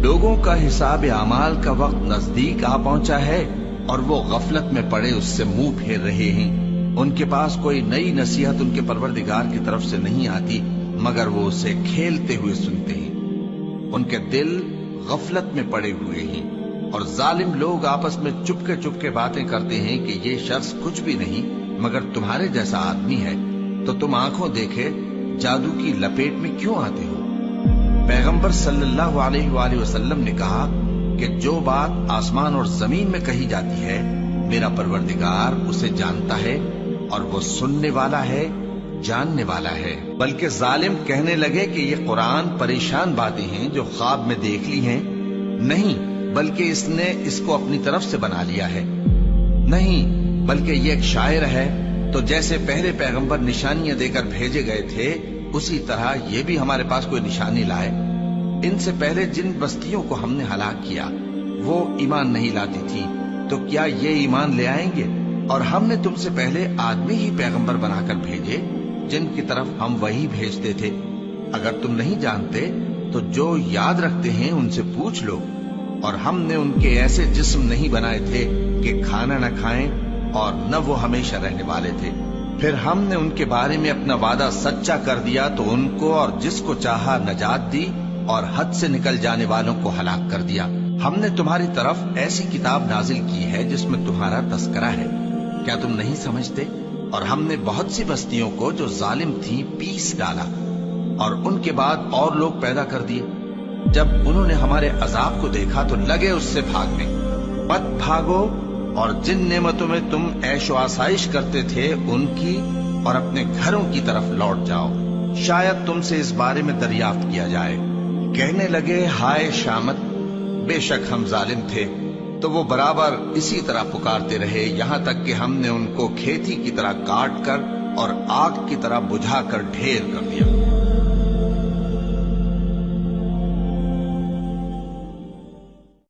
لوگوں کا حساب اعمال کا وقت نزدیک آ پہنچا ہے اور وہ غفلت میں پڑے اس سے منہ پھیر رہے ہیں۔ ان کے پاس کوئی نئی نصیحت ان کے پروردگار کی طرف سے نہیں آتی مگر وہ اسے کھیلتے ہوئے سنتے ہیں۔ ان کے دل غفلت میں پڑے ہوئے ہیں اور ظالم لوگ آپس میں چپ کے باتیں کرتے ہیں کہ یہ شخص کچھ بھی نہیں مگر تمہارے جیسا آدمی ہے، تو تم آنکھوں دیکھے جادو کی لپیٹ میں کیوں آتے ہو؟ پیغمبر صلی اللہ علیہ وآلہ وسلم نے کہا کہ جو بات آسمان اور زمین میں کہی جاتی ہے میرا پروردگار اسے جانتا ہے اور وہ سننے والا ہے، جاننے والا ہے۔ بلکہ ظالم کہنے لگے کہ یہ قرآن پریشان باتیں ہیں جو خواب میں دیکھ لی ہیں، نہیں بلکہ اس نے اس کو اپنی طرف سے بنا لیا ہے، نہیں بلکہ یہ ایک شاعر ہے۔ تو جیسے پہلے پیغمبر نشانیاں دے کر بھیجے گئے تھے اسی طرح یہ بھی ہمارے پاس کوئی نشانی لائے۔ ان سے پہلے جن بستیوں کو ہم نے ہلاک کیا وہ ایمان نہیں لاتی تھی، تو کیا یہ ایمان لے آئیں گے؟ اور ہم نے تم سے پہلے آدمی ہی پیغمبر بنا کر بھیجے جن کی طرف ہم وہی بھیجتے تھے۔ اگر تم نہیں جانتے تو جو یاد رکھتے ہیں ان سے پوچھ لو۔ اور ہم نے ان کے ایسے جسم نہیں بنائے تھے کہ کھانا نہ کھائیں اور نہ وہ ہمیشہ رہنے والے تھے۔ پھر ہم نے ان کے بارے میں اپنا وعدہ سچا کر دیا تو ان کو اور جس کو چاہا نجات دی اور حد سے نکل جانے والوں کو ہلاک کر دیا۔ ہم نے تمہاری طرف ایسی کتاب نازل کی ہے جس میں تمہارا تذکرہ ہے، کیا تم نہیں سمجھتے؟ اور ہم نے بہت سی بستیوں کو جو ظالم تھیں پیس ڈالا اور ان کے بعد اور لوگ پیدا کر دیے۔ جب انہوں نے ہمارے عذاب کو دیکھا تو لگے اس سے بھاگنے۔ مت بھاگو اور جن نعمتوں میں تم عیش و آسائش کرتے تھے ان کی اور اپنے گھروں کی طرف لوٹ جاؤ، شاید تم سے اس بارے میں دریافت کیا جائے۔ کہنے لگے ہائے شامت، بے شک ہم ظالم تھے، تو وہ برابر اسی طرح پکارتے رہے یہاں تک کہ ہم نے ان کو کھیتی کی طرح کاٹ کر اور آگ کی طرح بجھا کر ڈھیر کر دیا۔